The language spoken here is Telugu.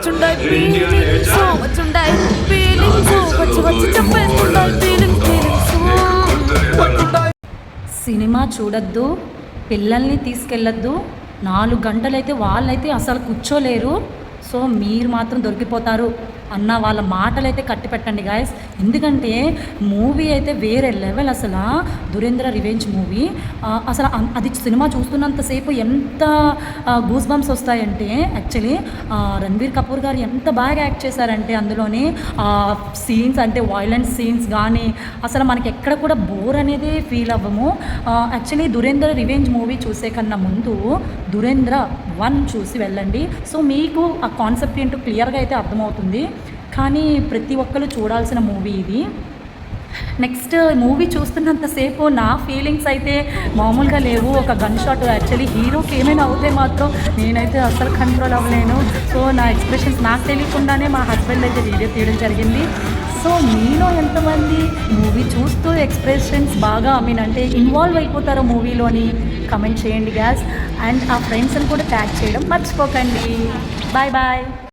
వచ్చుండాయి ఫీలింగ్స్ వచ్చుండాయి ఫీలింగ్స్ వచ్చి వచ్చి చెప్పేస్తుండాయి ఫీలింగ్స్ సినిమా చూడొద్దు, పిల్లల్ని తీసుకెళ్ళొద్దు. 4 గంటలైతే వాళ్ళైతే అసలు కూర్చోలేరు. సో మీరు మాత్రం దొరికిపోతారు అన్న వాళ్ళ మాటలైతే కట్టి పెట్టండి గాయస్. ఎందుకంటే మూవీ అయితే వేరే లెవెల్. అసలు దురేంద్ర రివెంజ్ మూవీ అసలు అది సినిమా చూస్తున్నంతసేపు ఎంత గూస్ బంప్స్ వస్తాయంటే యాక్చువల్లీ రణబీర్ కపూర్ గారు ఎంత బాగా యాక్ట్ చేశారంటే అందులోనే సీన్స్ అంటే వైలెంట్ సీన్స్ కానీ అసలు మనకి ఎక్కడ కూడా బోర్ అనేది ఫీల్ అవ్వము. యాక్చువల్లీ దురేంద్ర రివెంజ్ మూవీ చూసే కన్నా ముందు దురేంద్ర 1 చూసి వెళ్ళండి. సో మీకు ఆ కాన్సెప్ట్ ఏంటో క్లియర్గా అయితే అర్థమవుతుంది. కానీ ప్రతి ఒక్కరు చూడాల్సిన మూవీ ఇది. నెక్స్ట్ మూవీ చూస్తున్నంతసేపు నా ఫీలింగ్స్ అయితే మామూలుగా లేవు. ఒక గన్ షాట్ యాక్చువల్లీ హీరోకి ఏమైనా అవుతే మాత్రం నేనైతే అస్సలు కంట్రోల్ అవ్వలేను. సో నా ఎక్స్ప్రెషన్స్ నాకు తెలియకుండానే మా హస్బెండ్ అయితే వీడియో తీయడం జరిగింది. సో మీలో ఎంతమంది మూవీ చూస్తూ ఎక్స్ప్రెషన్స్ బాగా అంటే ఇన్వాల్వ్ అయిపోతారో మూవీలోని కమెంట్ చేయండి గ్యాస్. అండ్ ఆ ఫ్రెండ్స్ని కూడా ట్యాగ్ చేయడం మర్చిపోకండి. Bye bye.